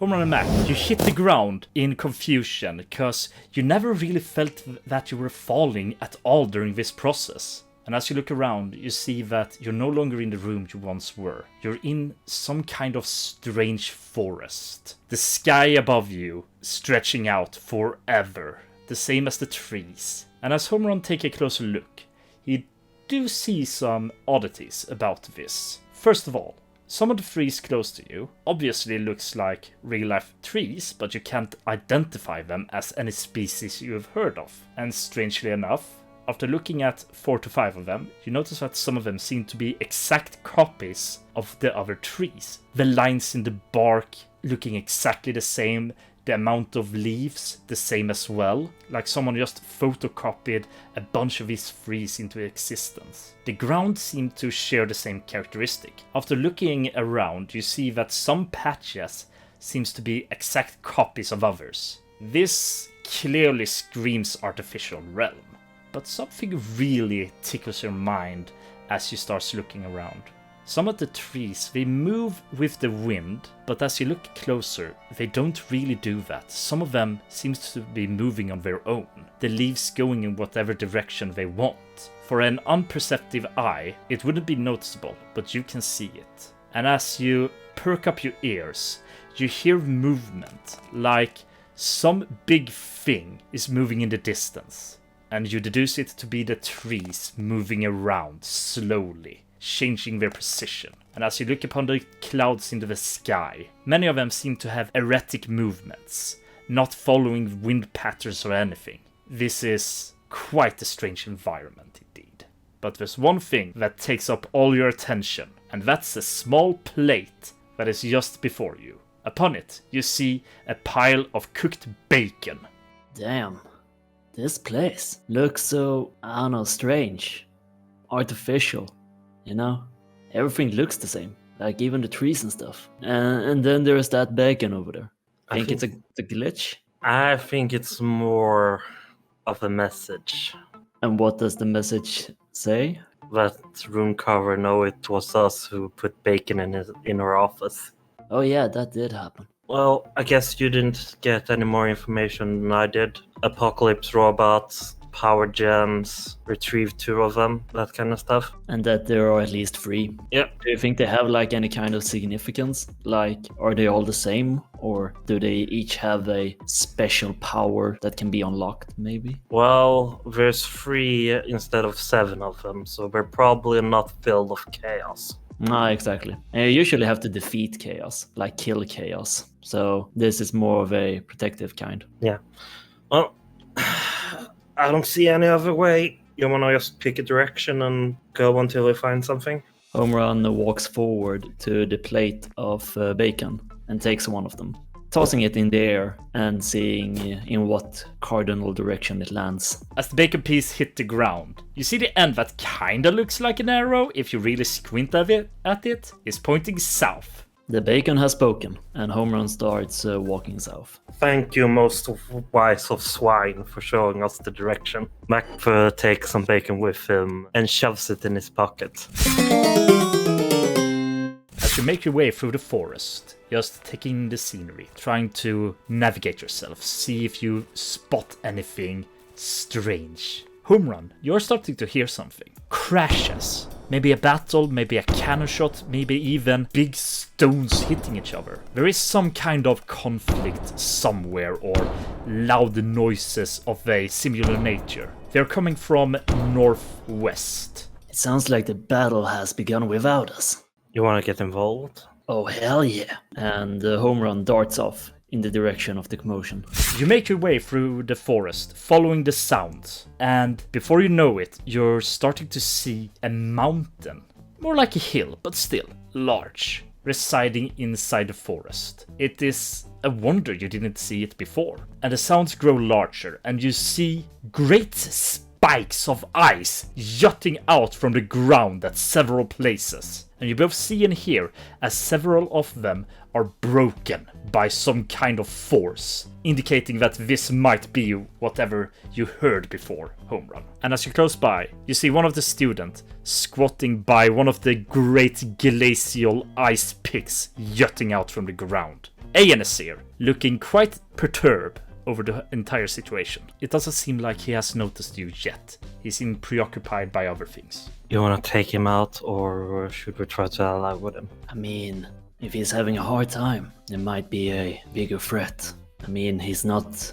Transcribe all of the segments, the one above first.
Homerun and Mack, you hit the ground in confusion because you never really felt that you were falling at all during this process. And as you look around, you see that you're no longer in the room you once were. You're in some kind of strange forest. The sky above you stretching out forever, the same as the trees. And as Homerun take a closer look, you do see some oddities about this. First of all, some of the trees close to you obviously looks like real-life trees, but you can't identify them as any species you have heard of. And strangely enough, after looking at 4 to 5 of them, you notice that some of them seem to be exact copies of the other trees. The lines in the bark looking exactly the same, the amount of leaves the same as well, like someone just photocopied a bunch of these trees into existence. The ground seemed to share the same characteristic. After looking around, you see that some patches seems to be exact copies of others. This clearly screams artificial realm. But something really tickles your mind as you start looking around. Some of the trees, they move with the wind, but as you look closer, they don't really do that. Some of them seems to be moving on their own, the leaves going in whatever direction they want. For an unperceptive eye, it wouldn't be noticeable, but you can see it. And as you perk up your ears, you hear movement, like some big thing is moving in the distance. And you deduce it to be the trees moving around slowly, changing their position. And as you look upon the clouds into the sky, many of them seem to have erratic movements, not following wind patterns or anything. This is quite a strange environment indeed. But there's one thing that takes up all your attention, and that's a small plate that is just before you. Upon it, you see a pile of cooked bacon. Damn. This place looks so, I don't know, strange, artificial, you know? Everything looks the same, like even the trees and stuff. And then there's that bacon over there. I think it's a glitch. I think it's more of a message. And what does the message say? That room cover know it was us who put bacon in our office. Oh yeah, that did happen. Well, I guess you didn't get any more information than I did. Apocalypse robots, power gems, retrieve 2 of them, that kind of stuff. And that there are at least 3. Yeah. Do you think they have like any kind of significance? Like, are they all the same? Or do they each have a special power that can be unlocked, maybe? Well, there's 3 instead of 7 of them, so they're probably not filled with chaos. Ah, exactly. And you usually have to defeat chaos, like kill chaos. So this is more of a protective kind. Yeah. Well, I don't see any other way. You wanna just pick a direction and go until we find something? Homerun walks forward to the plate of bacon and takes one of them, tossing it in the air and seeing in what cardinal direction it lands. As the bacon piece hit the ground, you see the end that kinda looks like an arrow if you really squint at it, is pointing south. The bacon has spoken, and Homerun starts walking south. Thank you, most wise of swine, for showing us the direction. Mac takes some bacon with him and shoves it in his pocket. As you make your way through the forest, just taking in the scenery, trying to navigate yourself, see if you spot anything strange. Homerun, you're starting to hear something. Crashes. Maybe a battle, maybe a cannon shot, maybe even big stones hitting each other. There is some kind of conflict somewhere, or loud noises of a similar nature. They're coming from northwest. It sounds like the battle has begun without us. You want to get involved? Oh, hell yeah. And Homerun darts off in the direction of the commotion. You make your way through the forest, following the sounds, and before you know it, you're starting to see a mountain. More like a hill, but still large, residing inside the forest. It is a wonder you didn't see it before. And the sounds grow larger, and you see great spikes of ice jutting out from the ground at several places. And you both see and hear as several of them are broken by some kind of force, indicating that this might be whatever you heard before, Homerun. And as you're close by, you see one of the students squatting by one of the great glacial ice picks jutting out from the ground. Aenesir, looking quite perturbed over the entire situation. It doesn't seem like he has noticed you yet. He seems preoccupied by other things. You want to take him out, or should we try to ally with him? I mean, if he's having a hard time, it might be a bigger threat. I mean, he's not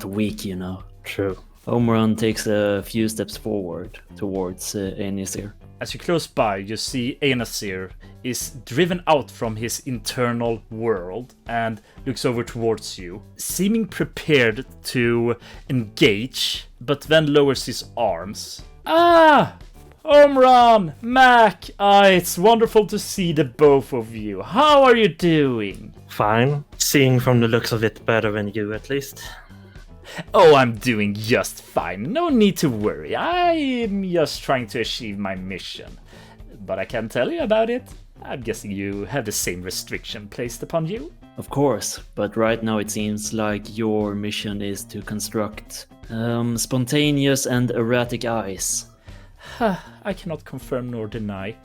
weak, you know. True. Homerun takes a few steps forward towards Aenesir. As you close by, you see Aenesir is driven out from his internal world and looks over towards you, seeming prepared to engage, but then lowers his arms. Ah! Homerun! Mack! It's wonderful to see the both of you. How are you doing? Fine. Seeing from the looks of it, better than you at least. Oh, I'm doing just fine. No need to worry. I'm just trying to achieve my mission. But I can't tell you about it. I'm guessing you have the same restriction placed upon you. Of course, but right now it seems like your mission is to construct spontaneous and erratic eyes. I cannot confirm nor deny.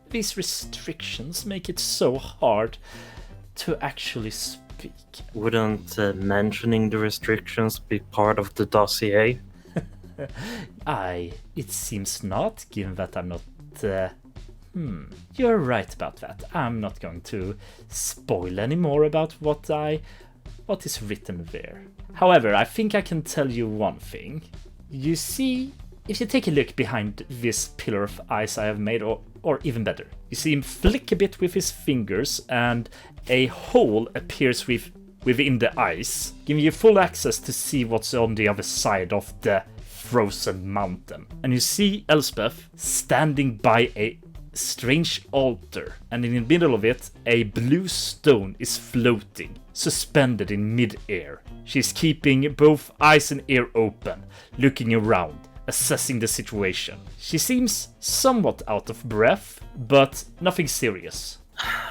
These restrictions make it so hard to actually speak. Wouldn't mentioning the restrictions be part of the dossier? It seems not, given that I'm not... You're right about that. I'm not going to spoil any more about what is written there. However, I think I can tell you one thing. You see, if you take a look behind this pillar of ice I have made, or even better, you see him flick a bit with his fingers and a hole appears within the ice, giving you full access to see what's on the other side of the frozen mountain. And you see Elspeth standing by a strange altar, and in the middle of it, a blue stone is floating, suspended in mid-air. She's keeping both eyes and ear open, looking around, assessing the situation. She seems somewhat out of breath, but nothing serious.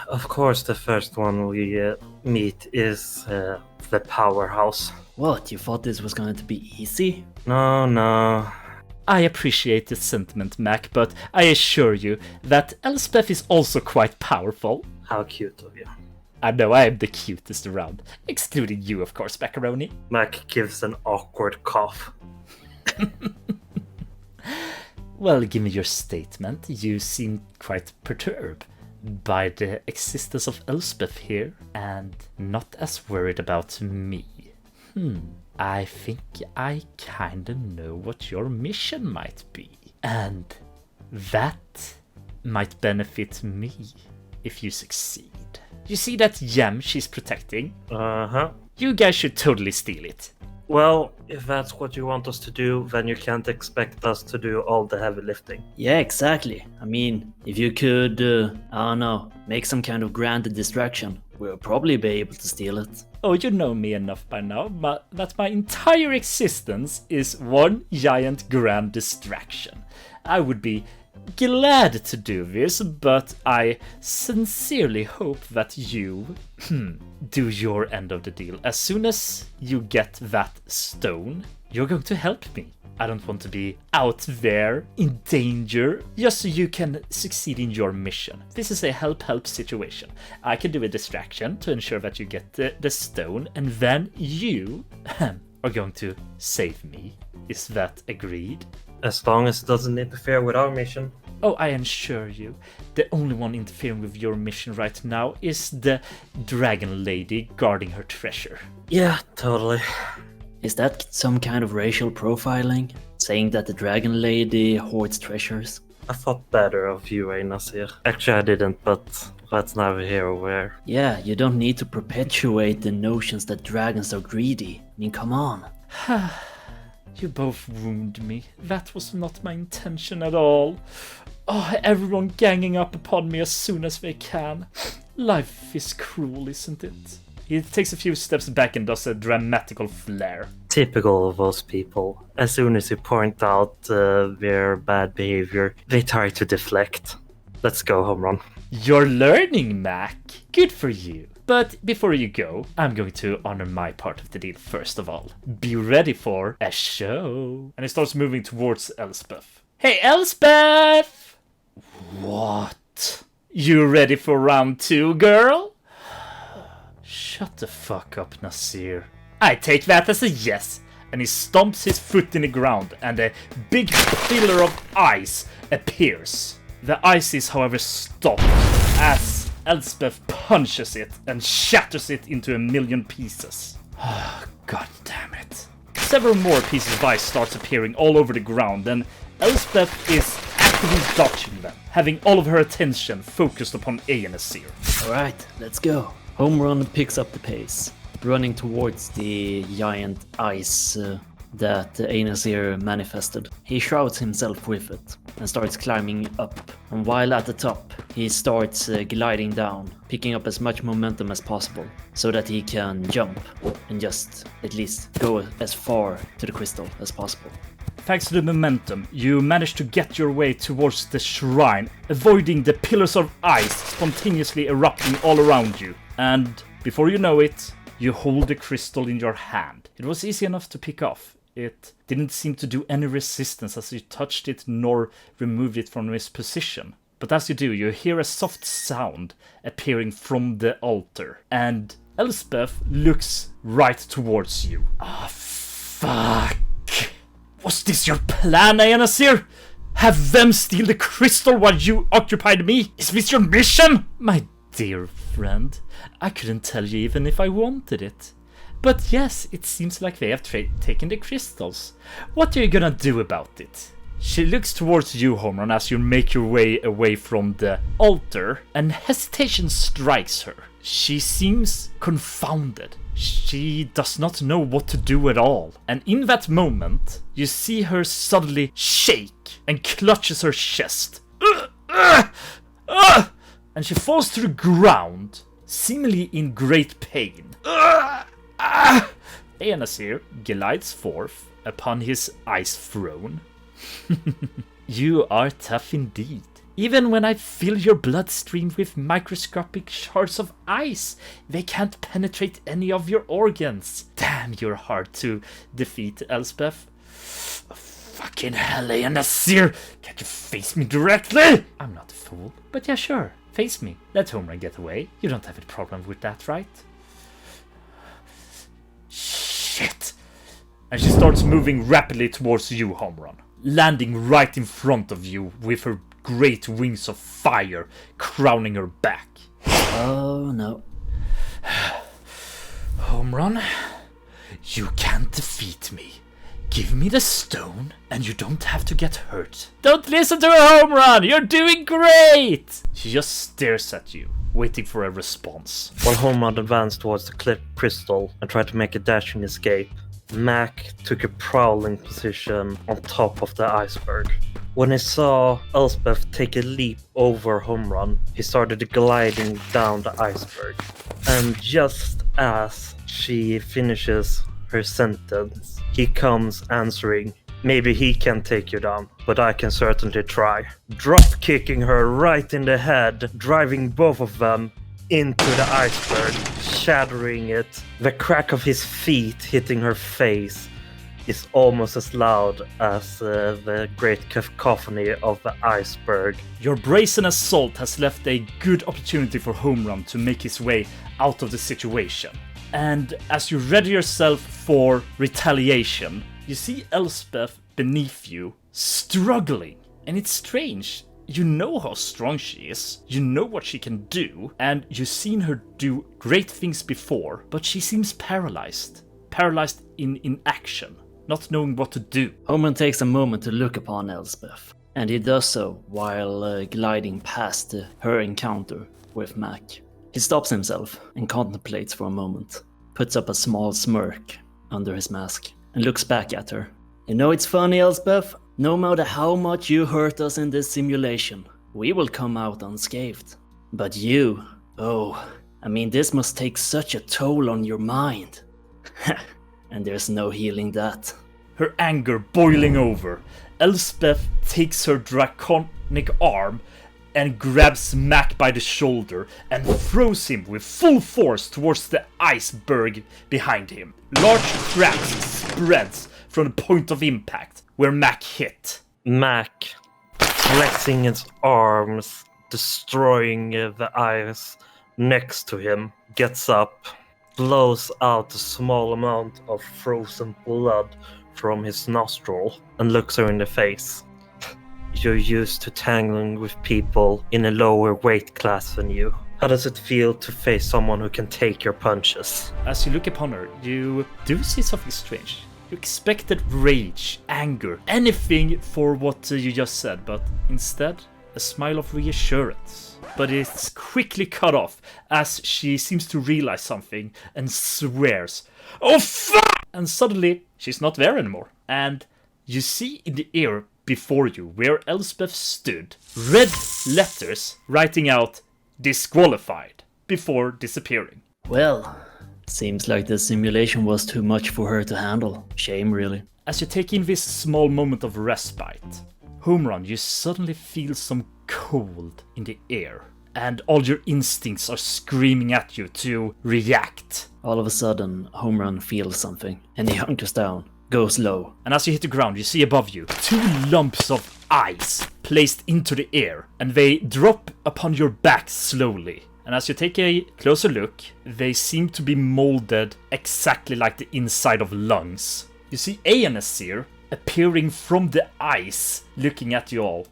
Of course, the first one we meet is the powerhouse. What, you thought this was going to be easy? No. I appreciate the sentiment, Mac, but I assure you that Elspeth is also quite powerful. How cute of you. I know I am the cutest around, excluding you, of course, Macaroni. Mac gives an awkward cough. Well, given your statement, you seem quite perturbed by the existence of Elspeth here, and not as worried about me. I think I kinda know what your mission might be, and that might benefit me if you succeed. You see that gem she's protecting? Uh-huh. You guys should totally steal it. Well, if that's what you want us to do, then you can't expect us to do all the heavy lifting. Yeah, exactly. I mean, if you could, I don't know, make some kind of grand distraction, we'll probably be able to steal it. Oh, you know me enough by now, but that my entire existence is one giant grand distraction. I would be glad to do this, but I sincerely hope that you do your end of the deal. As soon as you get that stone, you're going to help me. I don't want to be out there in danger just so you can succeed in your mission. This is a help situation. I can do a distraction to ensure that you get the stone, and then you are going to save me. Is that agreed? As long as it doesn't interfere with our mission. Oh, I assure you, the only one interfering with your mission right now is the dragon lady guarding her treasure. Yeah, totally. Is that some kind of racial profiling? Saying that the dragon lady hoards treasures? I thought better of you, Einasir. Actually, I didn't, but that's neither here or there. Yeah, you don't need to perpetuate the notions that dragons are greedy. I mean, come on. You both wound me. That was not my intention at all. Oh, everyone ganging up upon me as soon as they can. Life is cruel, isn't it? He takes a few steps back and does a dramatical flare. Typical of those people. As soon as you point out their bad behavior, they try to deflect. Let's go, Homerun. You're learning, Mac. Good for you. But before you go, I'm going to honor my part of the deal first of all. Be ready for a show. And he starts moving towards Elspeth. Hey, Elspeth! What? You ready for round 2, girl? Shut the fuck up, Nasir. I take that as a yes. And he stomps his foot in the ground, and a big pillar of ice appears. The ice is, however, stopped as Elspeth punches it and shatters it into a million pieces. God damn it. Several more pieces of ice starts appearing all over the ground, and Elspeth is actively dodging them, having all of her attention focused upon Nasir. Alright, let's go. Homerun picks up the pace, running towards the giant ice that Nasir manifested. He shrouds himself with it and starts climbing up. And while at the top, he starts gliding down, picking up as much momentum as possible so that he can jump and just at least go as far to the crystal as possible. Thanks to the momentum, you manage to get your way towards the shrine, avoiding the pillars of ice spontaneously erupting all around you. And before you know it, you hold the crystal in your hand. It was easy enough to pick off. It didn't seem to do any resistance as you touched it nor removed it from its position. But as you do, you hear a soft sound appearing from the altar. And Elspeth looks right towards you. Fuck. Was this your plan, Nasir? Have them steal the crystal while you occupied me? Is this your mission? My dear friend, I couldn't tell you even if I wanted it. But yes, it seems like they have taken the crystals. What are you gonna do about it? She looks towards you, Homerun, as you make your way away from the altar, and hesitation strikes her. She seems confounded. She does not know what to do at all. And in that moment, you see her suddenly shake and clutches her chest. And she falls to the ground, seemingly in great pain. Nasir glides forth upon his ice throne. You are tough indeed. Even when I fill your bloodstream with microscopic shards of ice, they can't penetrate any of your organs. Damn, you're hard to defeat, Elspeth. Fucking hell, Nasir! Can't you face me directly? I'm not a fool. But yeah, sure. Face me. Let Homerun get away. You don't have a problem with that, right? Shit! And she starts moving rapidly towards you, Homerun, landing right in front of you with her great wings of fire crowning her back. Oh no. Homerun, you can't defeat me. Give me the stone, and you don't have to get hurt. Don't listen to her, Homerun! You're doing great! She just stares at you, waiting for a response. While Homerun advanced towards the clip crystal and tried to make a dashing escape, Mack took a prowling position on top of the iceberg. When he saw Elspeth take a leap over Homerun, he started gliding down the iceberg. And just as she finishes her sentence, he comes answering, "Maybe he can take you down, but I can certainly try." Drop kicking her right in the head, driving both of them into the iceberg, shattering it. The crack of his feet hitting her face is almost as loud as the great cacophony of the iceberg. Your brazen assault has left a good opportunity for Homerun to make his way out of the situation. And as you ready yourself for retaliation, you see Elspeth beneath you, struggling. And it's strange. You know how strong she is, you know what she can do, and you've seen her do great things before, but she seems paralyzed. Paralyzed in action, not knowing what to do. Homerun takes a moment to look upon Elspeth, and he does so while gliding past her encounter with Mack. He stops himself and contemplates for a moment, puts up a small smirk under his mask, and looks back at her. You know it's funny, Elspeth? No matter how much you hurt us in this simulation, we will come out unscathed. But you, this must take such a toll on your mind. And there's no healing that. Her anger boiling over, Elspeth takes her draconic arm and grabs Mack by the shoulder and throws him with full force towards the iceberg behind him. Large cracks spreads from the point of impact where Mack hit. Mack, flexing his arms, destroying the ice next to him gets up, blows out a small amount of frozen blood from his nostril, and looks her in the face. You're used to tangling with people in a lower weight class than you. How does it feel to face someone who can take your punches? As you look upon her, you do see something strange. You expected rage, anger, anything for what you just said, but instead, a smile of reassurance. But it's quickly cut off as she seems to realize something and swears, "Oh fuck!" And suddenly, she's not there anymore. And you see in the air before you, where Elspeth stood, red letters writing out "disqualified" before disappearing. Well, seems like the simulation was too much for her to handle. Shame, really. As you take in this small moment of respite, Homerun, you suddenly feel some cold in the air, and all your instincts are screaming at you to react. All of a sudden, Homerun feels something, and he hunkers down, goes low. And as you hit the ground, you see above you 2 lumps of ice placed into the air, and they drop upon your back slowly. And as you take a closer look, they seem to be molded exactly like the inside of lungs. You see Aenesir appearing from the ice, looking at you all.